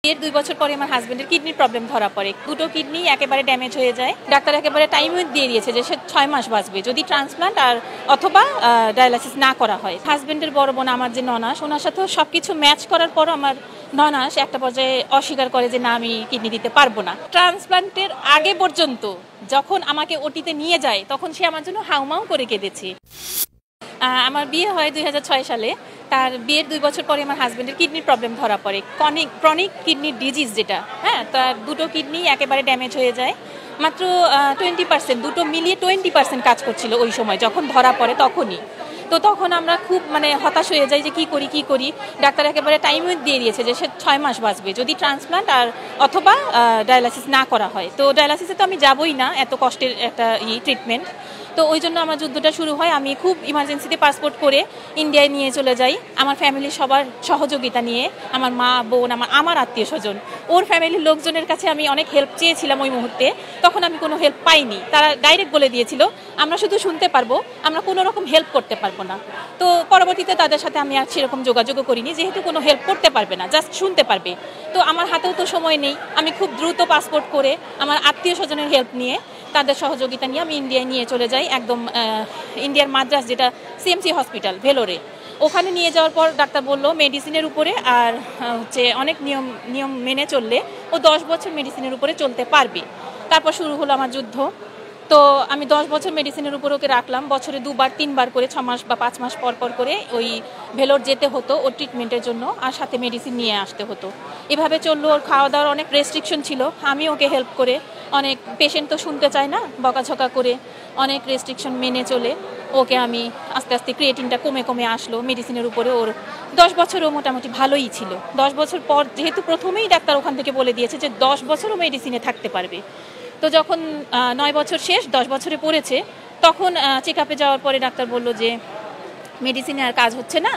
এর ২ বছর পরে আমার হাজবেন্ডের কিডনির প্রবলেম ধরা পড়ে। দুটো কিডনি একেবারে ড্যামেজ হয়ে যায়। ডাক্তার একেবারে টাইমও দিয়ে দিয়েছে যে সে ৬ মাস বাঁচবে যদি ট্রান্সপ্লান্ট আর অথবা ডায়ালাইসিস না করা হয়। হাজবেন্ডের বড় বোন আমার যে ননাস, ওনার সাথেও সবকিছু ম্যাচ করার পরও আমার ননাস একটা পর্যায়ে অস্বীকার করে যে না, আমি কিডনি দিতে পারবো না। ট্রান্সপ্লান্টের আগে পর্যন্ত যখন আমাকে ওটিতে নিয়ে যায় তখন সে আমার জন্য হাউমাউ করে কেঁদেছে। আমার বিয়ে হয় ২০০৬ সালে। তার বিয়ের ২ বছর পরে আমার হাজবেন্ডের কিডনির প্রবলেম ধরা পড়ে, ক্রনিক কিডনির ডিজিজ যেটা। তার দুটো কিডনি একেবারে ড্যামেজ হয়ে যায়। মাত্র 20%, দুটো মিলিয়ে 20% কাজ করছিল ওই সময় যখন ধরা পড়ে তখনই। তো তখন আমরা খুব হতাশ হয়ে যাই যে কি করি। ডাক্তার একেবারে টাইমও দিয়ে দিয়েছে যে সে ৬ মাস বাঁচবে যদি ট্রান্সপ্লান্ট আর অথবা ডায়ালাইসিস না করা হয়। তো ডায়ালাইসিসে তো আমি যাবই না, এত কষ্টের একটা ট্রিটমেন্ট। তো ওই জন্য আমার যুদ্ধটা শুরু হয়। আমি খুব ইমার্জেন্সিতে পাসপোর্ট করে ইন্ডিয়ায় নিয়ে চলে যাই আমার ফ্যামিলির সবার সহযোগিতা নিয়ে। আমার মা, বোন, আমার আত্মীয় স্বজন, ওর ফ্যামিলির লোকজনের কাছে আমি অনেক হেল্প চেয়েছিলাম ওই মুহূর্তে। তখন আমি কোনো হেল্প পাইনি। তারা ডাইরেক্ট বলে দিয়েছিল আমরা শুধু শুনতে পারবো, আমরা কোনো রকম হেল্প করতে পারবো না। তো পরবর্তীতে তাদের সাথে আমি আর সেরকম যোগাযোগও করিনি, যেহেতু কোনো হেল্প করতে পারবে না, জাস্ট শুনতে পারবে। তো আমার হাতেও তো সময় নেই। আমি খুব দ্রুত পাসপোর্ট করে আমার আত্মীয় স্বজনের হেল্প নিয়ে, তাদের সহযোগিতা নিয়ে আমি ইন্ডিয়ায় নিয়ে চলে যাই। একদম ইন্ডিয়ার মাদ্রাস, যেটা সিএমসি হসপিটাল ভেলোরে, ওখানে নিয়ে যাওয়ার পর ডাক্তার বলল মেডিসিনের উপরে আর অনেক নিয়ম মেনে চললে ও 10 বছর মেডিসিনের উপরে চলতে পারবে। তারপর শুরু হলো আমার যুদ্ধ। তো আমি 10 বছর মেডিসিনের উপর ওকে রাখলাম। বছরে 2-3 বার করে 6 মাস বা 5 মাস পর করে ওই ভেলোর যেতে হতো ওর ট্রিটমেন্টের জন্য, আর সাথে মেডিসিন নিয়ে আসতে হতো। এভাবে চললো। ওর খাওয়া দাওয়ার অনেক রেস্ট্রিকশন ছিল। আমি ওকে হেল্প করে, অনেক পেশেন্ট তো শুনতে চায় না, বকাঝকা করে অনেক রেস্ট্রিকশন মেনে চলে ওকে আমি আস্তে আস্তে ক্রিয়েটিনটা কমে আসলো। মেডিসিনের উপরে ওর 10 বছরও মোটামুটি ভালোই ছিল। 10 বছর পর যেহেতু প্রথমেই ডাক্তার ওখান থেকে বলে দিয়েছে যে 10 বছরও মেডিসিনে থাকতে পারবে। তো যখন 9 বছর শেষ, 10 বছরে পড়েছে, তখন চেক আপে যাওয়ার পরে ডাক্তার বলল যে মেডিসিনে আর কাজ হচ্ছে না,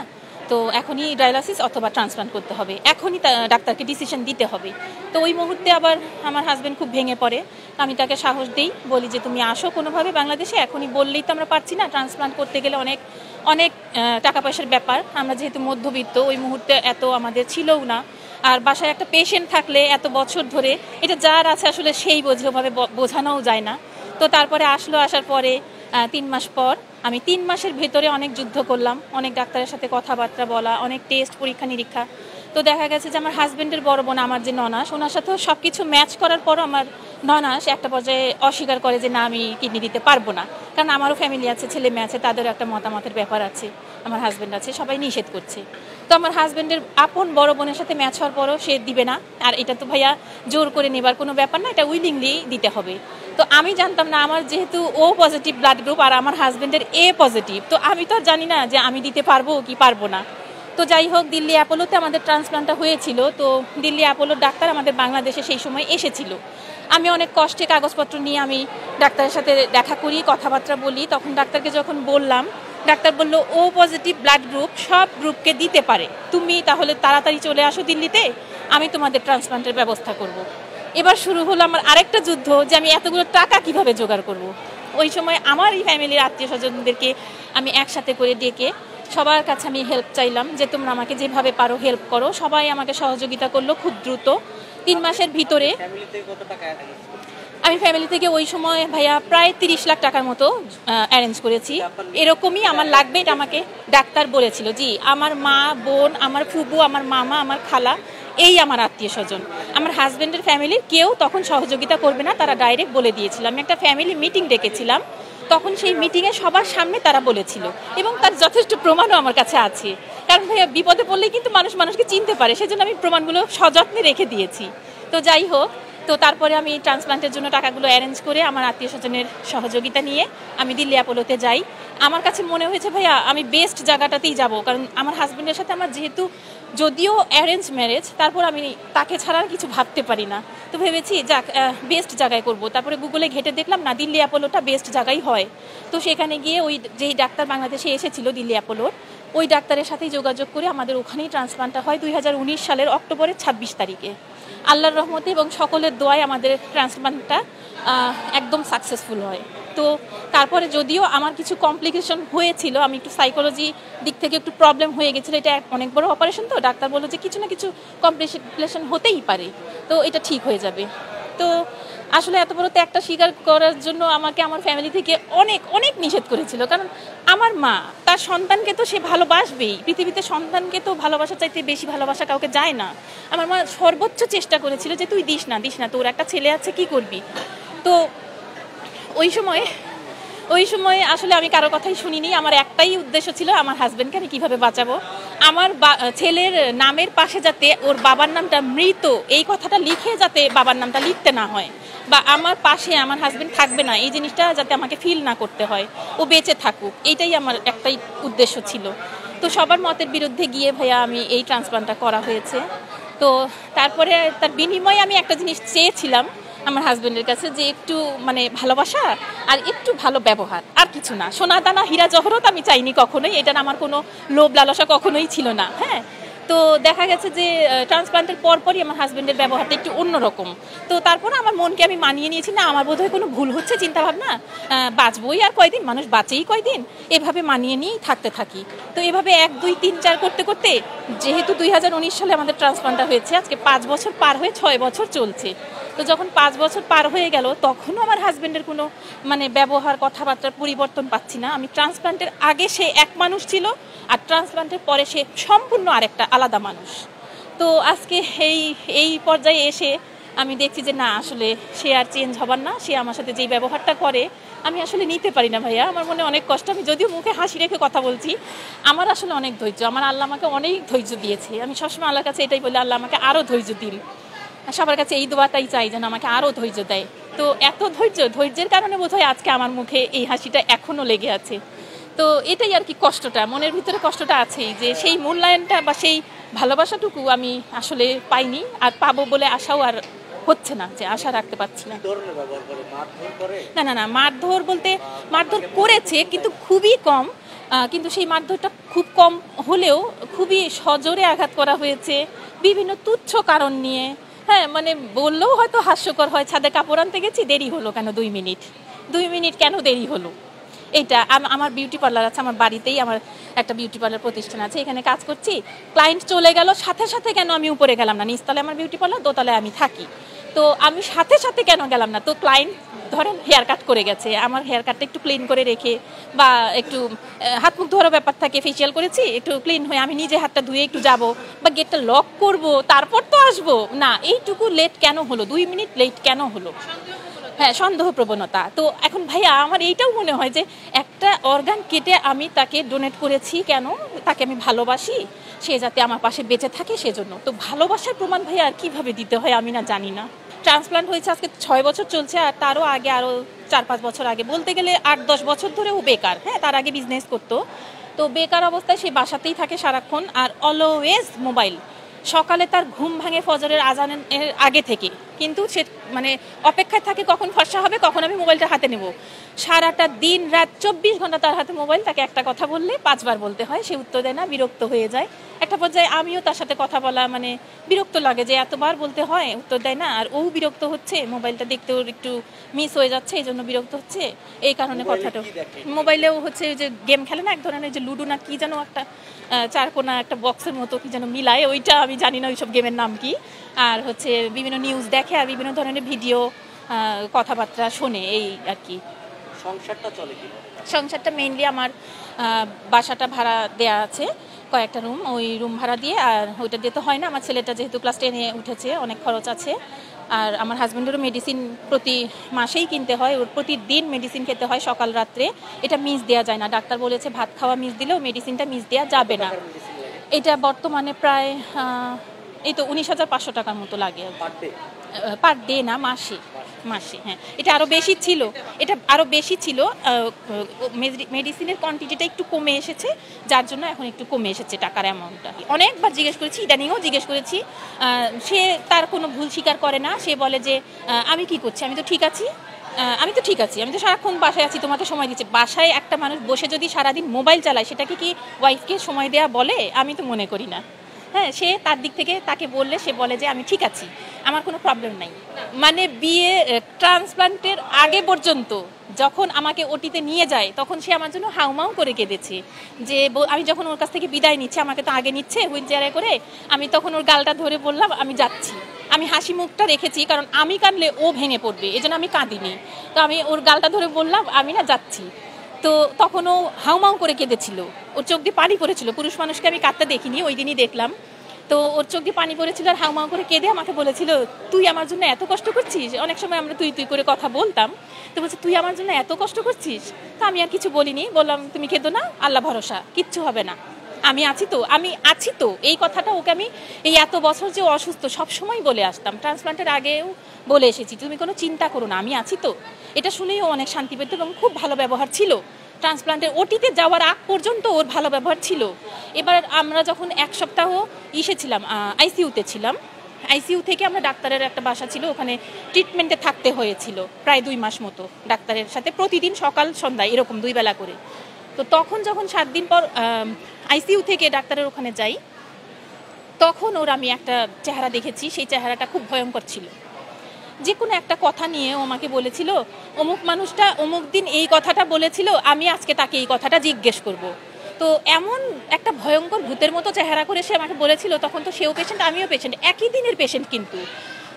তো এখনই ডায়ালাইসিস অথবা ট্রান্সপ্লান্ট করতে হবে, এখনই ডাক্তারকে ডিসিশন দিতে হবে। তো ওই মুহূর্তে আবার আমার হাজব্যান্ড খুব ভেঙে পড়ে। আমি তাকে সাহস দিই, বলি যে তুমি আসো কোনোভাবে বাংলাদেশে, এখনই বললেই তো আমরা পারছি না, ট্রান্সপ্লান্ট করতে গেলে অনেক টাকা পয়সার ব্যাপার। আমরা যেহেতু মধ্যবিত্ত, ওই মুহূর্তে এত আমাদের ছিলও না। আর বাসায় একটা পেশেন্ট থাকলে এত বছর ধরে এটা যার আছে আসলে সেই বোঝে, ওভাবে বোঝানোও যায় না। তো তারপরে আসার পরে 3 মাস পর আমি 3 মাসের ভেতরে অনেক যুদ্ধ করলাম, অনেক ডাক্তারের সাথে কথাবার্তা বলা, অনেক টেস্ট পরীক্ষা নিরীক্ষা। তো দেখা গেছে যে আমার হাজবেন্ডের বড় বোন আমার যে ননাস, ওনার সাথেও সবকিছু ম্যাচ করার পরও আমার ননাস একটা পর্যায়ে অস্বীকার করে যে না, আমি কিডনি দিতে পারবো না। কারণ আমারও ফ্যামিলি আছে, ছেলে মেয়ে আছে, তাদেরও একটা মতামতের ব্যাপার আছে, আমার হাজবেন্ড আছে, সবাই নিষেধ করছে। তো আমার হাজবেন্ডের আপন বড় বোনের সাথে ম্যাচ হওয়ার পরও সে দিবে না। আর এটা তো ভাইয়া জোর করে নেবার কোনো ব্যাপার না, এটা উইলিংলি দিতে হবে। তো আমি জানতাম না, আমার যেহেতু ও পজিটিভ ব্লাড গ্রুপ আর আমার হাজবেন্ডের এ পজিটিভ, তো আমি তো আর জানি না যে আমি দিতে পারবো কি পারবো না। তো যাই হোক, দিল্লি অ্যাপোলোতে আমাদের ট্রান্সপ্লান্টটা হয়েছিল। তো দিল্লি অ্যাপোলোর ডাক্তার আমাদের বাংলাদেশে সেই সময় এসেছিল। আমি অনেক কষ্টে কাগজপত্র নিয়ে আমি ডাক্তারের সাথে দেখা করি, কথাবার্তা বলি। তখন ডাক্তারকে যখন বললাম, ডাক্তার বলল ও পজিটিভ ব্লাড গ্রুপ সব গ্রুপকে দিতে পারে, তুমি তাহলে তাড়াতাড়ি চলে আসো দিল্লিতে, আমি তোমাদের ট্রান্সপ্লান্টের ব্যবস্থা করব। এবার শুরু হলো আমার আরেকটা যুদ্ধ, যে আমি এতগুলো টাকা কিভাবে জোগাড় করব। ওই সময় আমার এই ফ্যামিলির আত্মীয় স্বজনদেরকে আমি একসাথে করে ডেকে সবার কাছে আমি হেল্প চাইলাম যে তোমরা আমাকে যেভাবে পারো হেল্প করো। সবাই আমাকে সহযোগিতা করলো খুব দ্রুত। 3 মাসের ভিতরে আমি ফ্যামিলি থেকে ওই সময় ভাইয়া প্রায় 30 লাখ টাকার মতো অ্যারেঞ্জ করেছি। এরকমই আমার লাগবে, এটা আমাকে ডাক্তার বলেছিল। জি, আমার মা, বোন, আমার ফুবু, আমার মামা, আমার খালা, এই আমার আত্মীয় স্বজন। আমার হাজব্যান্ডের ফ্যামিলির কেউ তখন সহযোগিতা করবে না, তারা ডাইরেক্ট বলে দিয়েছিল। আমি একটা ফ্যামিলি মিটিং ডেকেছিলাম, তখন সেই মিটিংয়ে সবার সামনে তারা বলেছিল, এবং তার যথেষ্ট প্রমাণও আমার কাছে আছে। কারণ ভাইয়া বিপদে পড়লেই কিন্তু মানুষকে চিনতে পারে, সেজন্য আমি প্রমাণগুলো সযত্নে রেখে দিয়েছি। তো যাই হোক, তো তারপরে আমি ট্রান্সপ্লান্টের জন্য টাকাগুলো অ্যারেঞ্জ করে আমার আত্মীয় স্বজনের সহযোগিতা নিয়ে আমি দিল্লি অ্যাপোলোতে যাই। আমার কাছে মনে হয়েছে ভাইয়া আমি বেস্ট জায়গাটাতেই যাব, কারণ আমার হাজব্যান্ডের সাথে আমার যেহেতু যদিও অ্যারেঞ্জ ম্যারেজ, তারপর আমি তাকে ছাড়া আর কিছু ভাবতে পারি না। তো ভেবেছি যাক বেস্ট জায়গায় করব। তারপরে গুগলে ঘেটে দেখলাম না, দিল্লি অ্যাপোলোটা বেস্ট জায়গাই হয়। তো সেখানে গিয়ে ওই যেই ডাক্তার বাংলাদেশে এসেছিল দিল্লি অ্যাপোলোর, ওই ডাক্তারের সাথেই যোগাযোগ করে আমাদের ওখানেই ট্রান্সপ্লান্টটা হয় 2019 সালের অক্টোবরের 26 তারিখে। আল্লাহর রহমতে এবং সকলের দোয়ায় আমাদের ট্রান্সপ্লান্টটা একদম সাকসেসফুল হয়। তো তারপরে যদিও আমার কিছু কমপ্লিকেশন হয়েছিল, আমি একটু সাইকোলজি দিক থেকে একটু প্রবলেম হয়ে গেছিলো, এটা অনেক বড় অপারেশন, তো ডাক্তার বললো যে কিছু না কিছু কমপ্লিকেশন হতেই পারে, তো এটা ঠিক হয়ে যাবে। তো আসলে এত বড় ত্যাগটা স্বীকার করার জন্য আমাকে আমার ফ্যামিলি থেকে অনেক অনেক নিষেধ করেছিল, কারণ আমার মা তার সন্তানকে তো সে ভালোবাসবেই, পৃথিবীতে সন্তানকে তো ভালোবাসা চাইতে বেশি ভালোবাসা কাউকে যায় না। আমার মা সর্বোচ্চ চেষ্টা করেছিল যে তুই দিস না, তোর একটা ছেলে আছে, কি করবি। তো ওই সময় আসলে আমি কারো কথাই শুনিনি, আমার একটাই উদ্দেশ্য ছিল আমার হাজব্যান্ডকে আমি কীভাবে বাঁচাবো। আমার ছেলের নামের পাশে যাতে ওর বাবার নামটা মৃত এই কথাটা লিখে যাতে বাবার নামটা লিখতে না হয়, বা আমার পাশে আমার হাজব্যান্ড থাকবে না এই জিনিসটা যাতে আমাকে ফিল না করতে হয়, ও বেঁচে থাকুক, এইটাই আমার একটাই উদ্দেশ্য ছিল। তো সবার মতের বিরুদ্ধে গিয়ে ভাইয়া আমি এই ট্রান্সপ্লান্টটা করা হয়েছে। তো তারপরে তার বিনিময়ে আমি একটা জিনিস চেয়েছিলাম আমার হাজব্যান্ডের কাছে, যে একটু মানে ভালোবাসা আর একটু ভালো ব্যবহার, আর কিছু না। সোনা দানা হীরা জহরত আমি চাইনি কখনোই, এটা আমার কোনো লোভ লালসা কখনোই ছিল না। হ্যাঁ, তো দেখা গেছে যে ট্রান্সপ্লান্টের পরপরই আমার হাজব্যান্ডের ব্যবহারটা একটু অন্যরকম। তো তারপরে আমার মনকে আমি মানিয়ে নিয়েছি, না আমার বোধহয় কোনো ভুল হচ্ছে চিন্তাভাবনা, বাঁচবই আর কয়দিন, মানুষ বাঁচেই কয়দিন, এভাবে মানিয়ে নিয়েই থাকতে থাকি। তো এভাবে 1 2 3 4 করতে করতে যেহেতু 2019 সালে আমাদের ট্রান্সপ্লান্টটা হয়েছে, আজকে 5 বছর পার হয়ে 6 বছর চলছে। তো যখন 5 বছর পার হয়ে গেল তখনও আমার হাজব্যান্ডের কোনো মানে ব্যবহার কথাবার্তার পরিবর্তন পাচ্ছি না। আমি ট্রান্সপ্লান্টের আগে সে এক মানুষ ছিল, আর ট্রান্সপ্লান্টের পরে সে সম্পূর্ণ আরেকটা আলাদা মানুষ। তো আজকে এই পর্যায়ে এসে আমি দেখছি যে না, আসলে সে আর চেঞ্জ হবার না, সে আমার সাথে যেই ব্যবহারটা করে আমি আসলে নিতে পারি না ভাইয়া। আমার মনে অনেক কষ্ট, আমি যদিও মুখে হাসি রেখে কথা বলছি, আমার আসলে অনেক ধৈর্য, আমার আল্লাহ আমাকে অনেক ধৈর্য দিয়েছে। আমি সবসময় আল্লাহর কাছে এটাই বলি, আল্লাহ আমাকে আরও ধৈর্য দিন, সবার কাছে এই দোয়াটাই চাই যেন আমাকে আরও ধৈর্য দেয়। তো এত ধৈর্যের কারণে বোধহয় আজকে আমার মুখে এই হাসিটা এখনও লেগে আছে। তো এটাই আর কি কষ্টটা, মনের ভিতরে কষ্টটা আছেই, যে সেই মূল্যায়নটা বা সেই ভালোবাসাটুকু আমি আসলে পাইনি, আর পাবো বলে আশাও আর হচ্ছে না, যে আশা রাখতে পারছি না। না, মারধর বলতে মারধর করেছে কিন্তু খুবই কম, কিন্তু সেই মারধরটা খুব কম হলেও খুবই সজোরে আঘাত করা হয়েছে বিভিন্ন তুচ্ছ কারণ নিয়ে। হ্যাঁ, মানে বললেও হয়তো হাস্যকর হয়, ছাদে কাপড় আনতে গেছি, দেরি হলো কেন 2 মিনিট কেন দেরি হলো। এইটা আমার বিউটি পার্লার আছে, আমার বাড়িতেই আমার একটা বিউটি পার্লার প্রতিষ্ঠান আছে, এখানে কাজ করছি, ক্লায়েন্ট চলে গেল, সাথে সাথে কেন আমি উপরে গেলাম না, নিচতলায় আমার বিউটি পার্লার, দোতলায় আমি থাকি, তো আমি সাথে সাথে কেন গেলাম না। তো ক্লায়েন্ট ধরেন হেয়ার কাট করে গেছে, আমার হেয়ার কাটটা একটু ক্লিন করে রেখে, বা একটু হাত মুখ ধোয়ারও ব্যাপার থাকে, ফেসিয়াল করেছি, একটু ক্লিন হয়ে আমি নিজে হাতটা ধুয়ে একটু যাব, বা গেটটা লক করব, তারপর তো আসবো না, এইটুকু লেট কেন হলো, 2 মিনিট লেট কেন হলো। হ্যাঁ, সন্দেহ প্রবণতা। তো এখন ভাইয়া আমার এইটাও মনে হয় যে একটা অর্গান কেটে আমি তাকে ডোনেট করেছি কেন, তাকে আমি ভালোবাসি, সে যাতে আমার পাশে বেঁচে থাকে সেজন্য। তো ভালোবাসার প্রমাণ ভাইয়া আর কীভাবে দিতে হয় আমি না জানি না। ট্রান্সপ্লান্ট হয়েছে আজকে 6 বছর চলছে, আর তারও আগে আরও 4-5 বছর আগে, বলতে গেলে 8-10 বছর ধরে ও বেকার। হ্যাঁ, তার আগে বিজনেস করতো, তো বেকার অবস্থায় সে বাসাতেই থাকে সারাক্ষণ, আর অলওয়েজ মোবাইল। সকালে তার ঘুম ভাঙে ফজরের আজানের আগে থেকে, কিন্তু সে মানে অপেক্ষায় থাকে কখন ফর্সা হবে, কখন আমি মোবাইলটা হাতে নেব। সারাটা দিন রাত 24 ঘন্টা তার হাতে মোবাইল, তাকে একটা কথা বললে 5 বার বলতে হয়, সে উত্তর দেয় না, বিরক্ত হয়ে যায়। একটা পর্যায়ে আমিও তার সাথে কথা বলা মানে বিরক্ত লাগে, যে এতবার বলতে হয় উত্তর দেয় না, আর ও বিরক্ত হচ্ছে, মোবাইলটা দেখতে ওর একটু মিস হয়ে যাচ্ছে, এই জন্য বিরক্ত হচ্ছে। এই কারণে কথাটা, মোবাইলেও হচ্ছে যে গেম খেলে না, এক ধরনের যে লুডো না কি যেন একটা চারকোনা একটা বক্সের মতো কি যেন মিলায়, ওইটা আমি জানি না ওইসব গেমের নাম কি, আর হচ্ছে বিভিন্ন নিউজ দেখে আর বিভিন্ন ধরনের ভিডিও কথাবার্তা শোনে, এই আর কি। সংসারটা মেইনলি আমার বাসাটা ভাড়া দেয়া আছে, কয়েকটা রুম, ওই রুম ভাড়া দিয়ে, আর ওইটা দিতে হয় না, আমার ছেলেটা যেহেতু ক্লাস 10-এ উঠেছে, অনেক খরচ আছে। আর আমার হাজব্যান্ডেরও মেডিসিন প্রতি মাসেই কিনতে হয়, ওর প্রতিদিন মেডিসিন খেতে হয় সকাল রাত্রে, এটা মিস দেওয়া যায় না। ডাক্তার বলেছে ভাত খাওয়া মিস দিলেও মেডিসিনটা মিস দেওয়া যাবে না। এটা বর্তমানে প্রায় এই তো 19,500 টাকার মতো লাগে পার ডে, না মাসে। হ্যাঁ, এটা আরও বেশি ছিল, মেডিসিনের কোয়ান্টিটিটা একটু কমে এসেছে, যার জন্য এখন একটু কমে এসেছে টাকার অ্যামাউন্টটা। অনেকবার জিজ্ঞেস করেছি, ইদানিংও জিজ্ঞেস করেছি, সে তার কোনো ভুল স্বীকার করে না। সে বলে যে আমি কি করছি, আমি তো ঠিক আছি, আমি তো সারাক্ষণ বাসায় আছি, তোমাকে সময় দিচ্ছি। বাসায় একটা মানুষ বসে যদি সারাদিন মোবাইল চালায়, সেটাকে কি ওয়াইফকে সময় দেওয়া বলে? আমি তো মনে করি না। হ্যাঁ, সে তার দিক থেকে তাকে বললে সে বলে যে আমি ঠিক আছি, আমার কোনো প্রবলেম নাই। মানে বিয়ে ট্রান্সপ্লান্টের আগে পর্যন্ত যখন আমাকে ওটিতে নিয়ে যায় তখন সে আমার জন্য হাউমাউ করে কেঁদেছে। যে আমি যখন ওর কাছ থেকে বিদায় নিচ্ছে, আমাকে তো আগে নিচ্ছে হুইল চেয়ারে করে, আমি তখন ওর গালটা ধরে বললাম আমি যাচ্ছি। আমি হাসি মুখটা রেখেছি, কারণ আমি কাঁদলে ও ভেঙে পড়বে, এই জন্য আমি কাঁদিনি। তো আমি ওর গালটা ধরে বললাম আমি না যাচ্ছি। তো তখন ও হাউমাউ করে কেঁদেছিল, ওর চোখ দিয়ে পানি পড়েছিল। পুরুষ মানুষকে আমি কাঁদতে দেখিনি, ওই দিনই দেখলাম। তো ওর চোখ দিয়ে পানি পড়েছিল আর হাউমাউ করে কেঁদে আমাকে বলেছিল তুই আমার জন্য এত কষ্ট করছিস। অনেক সময় আমরা তুই তুই করে কথা বলতাম, তো বলছে তুই আমার জন্য এত কষ্ট করছিস। তো আমি আর কিছু বলিনি, বললাম তুমি কেঁদো না, আল্লাহ ভরসা, কিচ্ছু হবে না, আমি আছি তো, আমি আছি তো। এই কথাটা ওকে আমি এই এত বছর যে অসুস্থ সবসময় বলে আসতাম, ট্রান্সপ্লান্টের আগেও বলে এসেছি, তুমি কোনো চিন্তা করো না, আমি আছি তো। এটা শুনেই ও অনেক শান্তি পেত এবং খুব ভালো ব্যবহার ছিল। ট্রান্সপ্লান্টের ওটিতে যাওয়ার আগ পর্যন্ত ওর ভালো ব্যবহার ছিল। এবার আমরা যখন এক সপ্তাহ ছিলাম, আইসিইউতে ছিলাম, আইসিইউ থেকে আমরা ডাক্তারের একটা বাসা ছিল, ওখানে ট্রিটমেন্টে থাকতে হয়েছিল প্রায় 2 মাস মতো, ডাক্তারের সাথে প্রতিদিন সকাল সন্ধ্যা এরকম 2 বেলা করে। তো তখন যখন 7 দিন পর আইসিইউ থেকে ডাক্তারের ওখানে যাই, তখন ওর আমি একটা চেহারা দেখেছি, সেই চেহারাটা খুব ভয়ঙ্কর ছিল। যে কোনো একটা কথা নিয়ে ও আমাকে বলেছিল অমুক মানুষটা অমুক দিন এই কথাটা বলেছিল, আমি আজকে তাকে এই কথাটা জিজ্ঞেস করব। তো এমন একটা ভয়ঙ্কর ভূতের মতো চেহারা করে সে আমাকে বলেছিল। তখন তো সেও পেশেন্ট, আমিও পেশেন্ট, একই দিনের পেশেন্ট, কিন্তু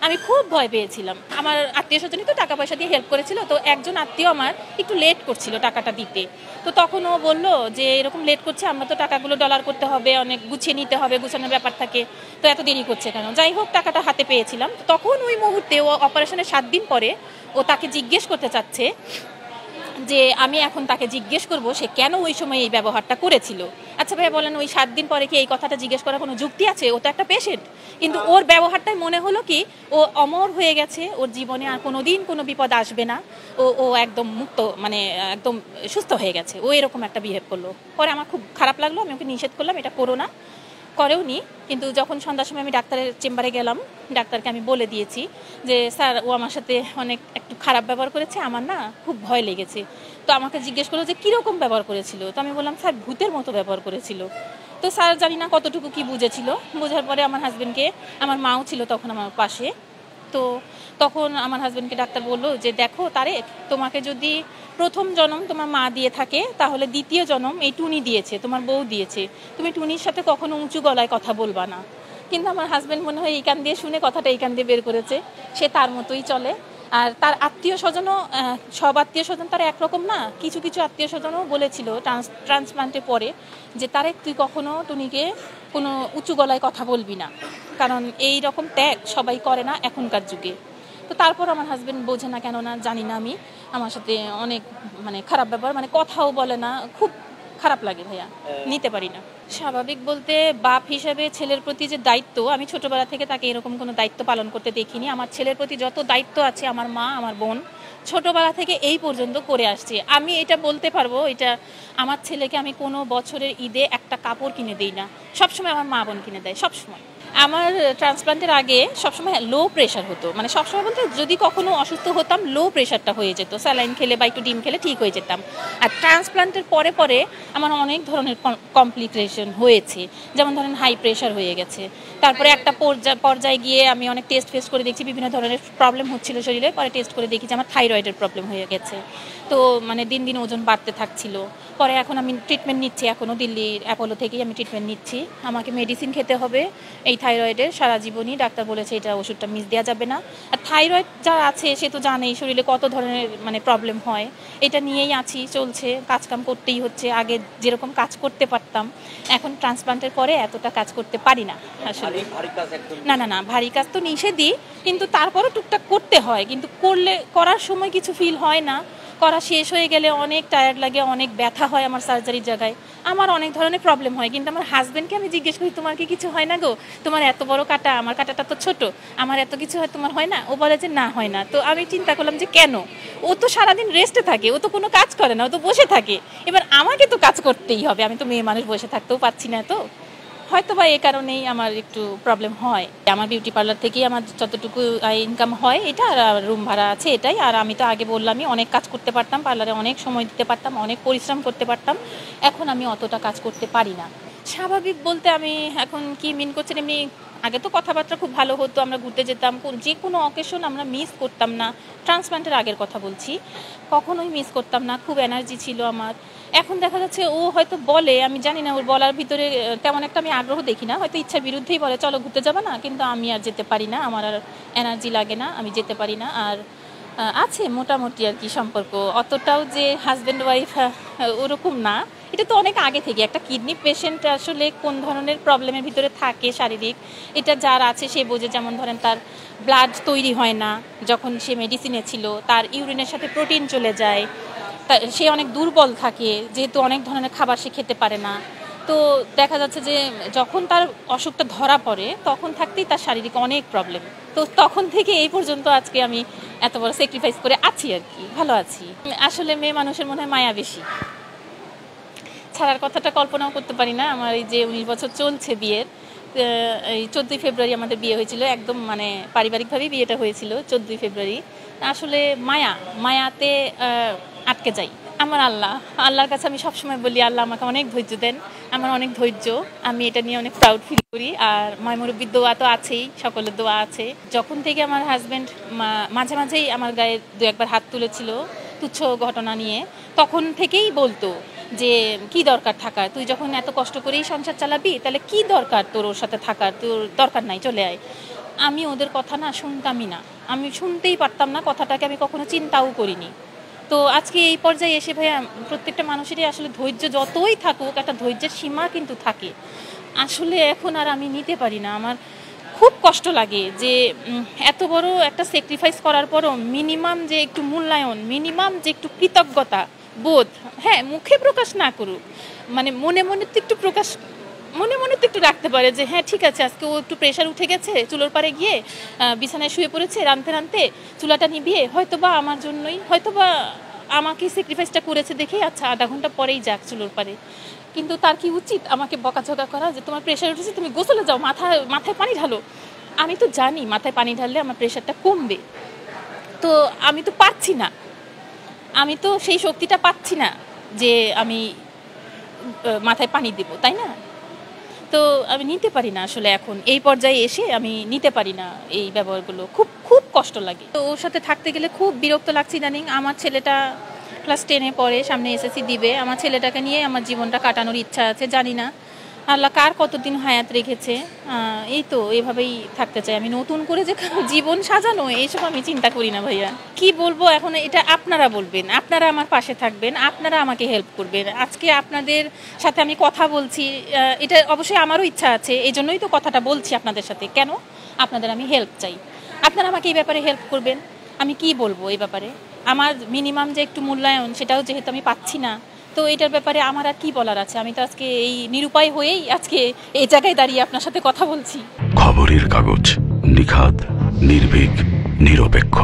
আমি খুব ভয় পেয়েছিলাম। আমার আত্মীয় স্বজনই তো টাকা পয়সা দিয়ে হেল্প করেছিল, তো একজন আত্মীয় আমার একটু লেট করছিল টাকাটা দিতে। তো তখন ও বললো যে এরকম লেট করছে, আমরা তো টাকাগুলো ডলার করতে হবে, অনেক গুছিয়ে নিতে হবে, গুছানোর ব্যাপার থাকে, তো এত দেরি করছে কেন। যাই হোক, টাকাটা হাতে পেয়েছিলাম। তখন ওই মুহূর্তে ও অপারেশনের 7 দিন পরে ও তাকে জিজ্ঞেস করতে চাচ্ছে যে আমি এখন তাকে জিজ্ঞেস করব সে কেন ওই সময় এই ব্যবহারটা করেছিল। আচ্ছা ভাইয়া বলেন, ওই 7 দিন পরে কি এই কথাটা জিজ্ঞেস করার কোনো যুক্তি আছে? ও তো একটা পেশেন্ট। কিন্তু ওর ব্যবহারটাই মনে হলো কি ও অমর হয়ে গেছে, ওর জীবনে আর কোনোদিন কোনো বিপদ আসবে না, ও একদম মুক্ত, মানে একদম সুস্থ হয়ে গেছে, ও এরকম একটা বিহেভ করলো। পরে আমার খুব খারাপ লাগলো, আমি ওকে নিষেধ করলাম এটা করো না, করেও নি। কিন্তু যখন সন্ধ্যার সময় আমি ডাক্তারের চেম্বারে গেলাম, ডাক্তারকে আমি বলে দিয়েছি যে স্যার ও আমার সাথে অনেক একটু খারাপ ব্যবহার করেছে, আমার না খুব ভয় লেগেছে। তো আমাকে জিজ্ঞেস করলো যে কীরকম ব্যবহার করেছিল। তো আমি বললাম স্যার ভূতের মতো ব্যবহার করেছিল। তো স্যার জানি না কতটুকু কি বুঝেছিল। বোঝার পরে আমার হাজব্যান্ডকে, আমার মাও ছিল তখন আমার পাশে, তো তখন আমার হাজব্যান্ডকে ডাক্তার বললো যে দেখো তারেক, তোমাকে যদি প্রথম জন্ম তোমার মা দিয়ে থাকে, তাহলে দ্বিতীয় জন্ম এই টুনি দিয়েছে, তোমার বউ দিয়েছে, তুমি টুনির সাথে কখনো উঁচু গলায় কথা বলবা না। কিন্তু আমার হাজব্যান্ড মনে হয় এই কান দিয়ে শুনে কথাটা এই কান দিয়ে বের করেছে, সে তার মতোই চলে। আর তার আত্মীয় স্বজনও, সব আত্মীয় স্বজন তার একরকম না, কিছু কিছু আত্মীয় স্বজনও বলেছিল ট্রান্সপ্লান্টের পরে যে তারেক তুই কখনো টুনিকে কোনো উঁচু গলায় কথা বলবি না, কারণ এই রকম ত্যাগ সবাই করে না এখনকার যুগে। তো তারপর আমার হাজব্যান্ড বোঝে না কেন না জানি না, আমি আমার সাথে অনেক মানে খারাপ ব্যবহার, মানে কথাও বলে না, খুব খারাপ লাগে ভাইয়া, নিতে পারি না। স্বাভাবিক বলতে বাপ হিসেবে ছেলের প্রতি যে দায়িত্ব, আমি ছোটবেলা থেকে তাকে এরকম কোনো দায়িত্ব পালন করতে দেখিনি। আমার ছেলের প্রতি যত দায়িত্ব আছে আমার মা আমার বোন ছোটবেলা থেকে এই পর্যন্ত করে আসছে। আমি এটা বলতে পারবো, এটা আমার ছেলেকে আমি কোনো বছরের ঈদে একটা কাপড় কিনে দিই না, সবসময় আমার মা বোন কিনে দেয় সবসময়। আমার ট্রান্সপ্লান্টের আগে সবসময় লো প্রেশার হতো, মানে সবসময় বলতে যদি কখনো অসুস্থ হতাম লো প্রেশারটা হয়ে যেত, স্যালাইন খেলে বা একটু ডিম খেলে ঠিক হয়ে যেতাম। আর ট্রান্সপ্লান্টের পরে পরে আমার অনেক ধরনের কমপ্লিকেশন হয়েছে, যেমন ধরেন হাই প্রেশার হয়ে গেছে। তারপরে একটা পর্যায়ে গিয়ে আমি অনেক টেস্ট করে দেখছি, বিভিন্ন ধরনের প্রবলেম হচ্ছিল শরীরে, পরে টেস্ট করে দেখি যে আমার থাইরয়েডের প্রবলেম হয়ে গেছে। তো মানে দিন দিন ওজন বাড়তে থাকছিল। পরে এখন আমি ট্রিটমেন্ট নিচ্ছি, এখনও দিল্লির অ্যাপোলো থেকেই আমি ট্রিটমেন্ট নিচ্ছি। আমাকে মেডিসিন খেতে হবে এই থাইরয়েডের সারা জীবনই, ডাক্তার বলেছে এটা ওষুধটা মিস দেওয়া যাবে না। আর থাইরয়েড যা আছে সে তো জানেই শরীরে কত ধরনের মানে প্রবলেম হয়, এটা নিয়েই আছি, চলছে, কাজকাম করতেই হচ্ছে। আগে যেরকম কাজ করতে পারতাম, এখন ট্রান্সপ্লান্টের পরে এতটা কাজ করতে পারি না আসলে। না না না, ভারী কাজ তো নিষেধই, কিন্তু তারপরও টুকটাক করতে হয়, কিন্তু করার সময় কিছু ফিল হয় না, করা শেষ হয়ে গেলে অনেক টায়ার্ড লাগে, অনেক ব্যথা হয় আমার সার্জারির জায়গায়, আমার অনেক ধরনের প্রবলেম হয়। কিন্তু আমার হাজব্যান্ডকে আমি জিজ্ঞেস করি তোমার কি কিছু হয় না গো, তোমার এত বড় কাটা, আমার কাটাটা তো ছোট, আমার এত কিছু হয়, তোমার হয় না? ও বলে যে না হয় না। তো আমি চিন্তা করলাম যে কেন, ও তো সারাদিন রেস্টে থাকে, ও তো কোনো কাজ করে না, ও তো বসে থাকে, এবার আমাকে তো কাজ করতেই হবে, আমি তো মেয়ে মানুষ, বসে থাকতেও পারছি না। তো হয়তো বা এই কারণেই আমার একটু প্রবলেম হয়। আমার বিউটি পার্লার থেকেই আমার যতটুকু ইনকাম হয় এটা, আর রুম ভাড়া আছে এটাই। আর আমি তো আগে বললামই অনেক কাজ করতে পারতাম, পার্লারে অনেক সময় দিতে পারতাম, অনেক পরিশ্রম করতে পারতাম। এখন আমি অতটা কাজ করতে পারি না, স্বাভাবিক বলতে আমি এখন কি মিন করছেন, এমনি আগে তো কথাবার্তা খুব ভালো হতো, আমরা ঘুরতে যেতাম, যে কোনো অকেশন আমরা মিস করতাম না। ট্রান্সপ্লান্টের আগের কথা বলছি, কখনোই মিস করতাম না, খুব এনার্জি ছিল আমার। এখন দেখা যাচ্ছে ও হয়তো বলে, আমি জানি না, ওর বলার ভিতরে তেমন একটা আমি আগ্রহ দেখি না, হয়তো ইচ্ছার বিরুদ্ধেই বলে চলো ঘুরতে যাবে না, কিন্তু আমি আর যেতে পারি না, আমার আর এনার্জি লাগে না, আমি যেতে পারি না। আর আছে মোটামুটি আর কি সম্পর্ক, অতটাও যে হাজব্যান্ড ওয়াইফ ওরকম না। এটা তো অনেক আগে থেকে, একটা কিডনি পেশেন্ট আসলে কোন ধরনের প্রবলেমের ভিতরে থাকে শারীরিক, এটা যার আছে সে বোঝে। যেমন ধরেন তার ব্লাড তৈরি হয় না যখন সে মেডিসিনে ছিল, তার ইউরিনের সাথে প্রোটিন চলে যায়, সে অনেক দুর্বল থাকে যেহেতু অনেক ধরনের খাবার সে খেতে পারে না। তো দেখা যাচ্ছে যে যখন তার অসুখটা ধরা পড়ে তখন থাকতেই তার শারীরিক অনেক প্রবলেম। তো তখন থেকে এই পর্যন্ত আজকে আমি এত বড় স্যাক্রিফাইস করে আছি আর কি, ভালো আছি। আসলে মেয়ে মানুষের মনে হয় মায়া বেশি, ছাড়ার কথাটা কল্পনাও করতে পারি না। আমার এই যে 19 বছর চলছে বিয়ের, এই 14ই ফেব্রুয়ারি আমাদের বিয়ে হয়েছিল, একদম মানে পারিবারিকভাবেই বিয়েটা হয়েছিল 14ই ফেব্রুয়ারি। আসলে মায়াতে আটকে যাই। আমার আল্লাহর কাছে আমি সবসময় বলি আল্লাহ আমাকে অনেক ধৈর্য দেন, আমার অনেক ধৈর্য, আমি এটা নিয়ে অনেক প্রাউড ফিল করি। আর মায়মুরব্বির দোয়া তো আছেই, সকলের দোয়া আছে। যখন থেকে আমার হাজব্যান্ড মাঝে মাঝেই আমার গায়ে দু একবার হাত তুলেছিল তুচ্ছ ঘটনা নিয়ে, তখন থেকেই বলতো যে কি দরকার থাকার, তুই যখন এত কষ্ট করেই সংসার চালাবি তাহলে কি দরকার তোর ওর সাথে থাকার, তোর দরকার নাই, চলে আয়। আমি ওদের কথা না শুনতামই না, আমি শুনতেই পারতাম না, কথাটাকে আমি কখনো চিন্তাও করিনি। তো আজকে এই পর্যায়ে এসে ভাইয়া প্রত্যেকটা মানুষেরই আসলে ধৈর্য যতই থাকুক একটা ধৈর্যের সীমা কিন্তু থাকে। আসলে এখন আর আমি নিতে পারি না, আমার খুব কষ্ট লাগে যে এত বড় একটা স্যাক্রিফাইস করার পরও মিনিমাম যে একটু মূল্যায়ন, মিনিমাম যে একটু কৃতজ্ঞতা বোধ, হ্যাঁ মুখে প্রকাশ না করুক, মানে মনে মনে তো একটু প্রকাশ, মনে মনে তো একটু রাখতে পারে যে হ্যাঁ ঠিক আছে আজকে ও একটু প্রেশার উঠে গেছে, চুলোর পাড়ে গিয়ে বিছানায় শুয়ে পড়েছে, রানতে রানতে চুলাটা নিভিয়ে হয়তোবা আমার জন্যই, হয়তোবা আমাকে স্যাক্রিফাইসটা করেছে দেখে আচ্ছা আধা ঘন্টা পরেই যাক চুলোর পাড়ে। কিন্তু তার কি উচিত আমাকে বকাঝকা করা যে তোমার প্রেশার উঠেছে তুমি গোসলে যাও, মাথায় পানি ঢালো। আমি তো জানি মাথায় পানি ঢাললে আমার প্রেশারটা কমবে, তো আমি তো পাচ্ছি না, আমি তো সেই শক্তিটা পাচ্ছি না যে আমি মাথায় পানি দেব, তাই না? তো আমি নিতে পারি না আসলে, এখন এই পর্যায়ে এসে আমি নিতে পারি না এই ব্যবহারগুলো, খুব খুব কষ্ট লাগে। তো ওর সাথে থাকতে গেলে খুব বিরক্ত লাগছে ইদানিং। আমার ছেলেটা ক্লাস 10-এ পড়ে, সামনে এসএসসি দিবে, আমার ছেলেটাকে নিয়ে আমার জীবনটা কাটানোর ইচ্ছা আছে। জানি না আল্লাহ কার কতদিন হায়াত রেখেছে, এই তো এভাবেই থাকতে চাই আমি। নতুন করে যে জীবন সাজানো এইসব আমি চিন্তা করি না ভাইয়া। কি বলবো এখন, এটা আপনারা বলবেন, আপনারা আমার পাশে থাকবেন, আপনারা আমাকে হেল্প করবেন। আজকে আপনাদের সাথে আমি কথা বলছি, এটা অবশ্যই আমারও ইচ্ছা আছে, এই জন্যই তো কথাটা বলছি আপনাদের সাথে। কেন? আপনাদের আমি হেল্প চাই, আপনারা আমাকে এই ব্যাপারে হেল্প করবেন। আমি কি বলবো এই ব্যাপারে, আমার মিনিমাম যে একটু মূল্যায়ন সেটাও যেহেতু আমি পাচ্ছি না, তো এটার ব্যাপারে আমার আর কি বলার আছে। আমি তো আজকে এই নিরুপায় হয়েই আজকে এই জায়গায় দাঁড়িয়ে আপনার সাথে কথা বলছি। খবরের কাগজ, নিখাত, নির্ভীক, নিরপেক্ষ।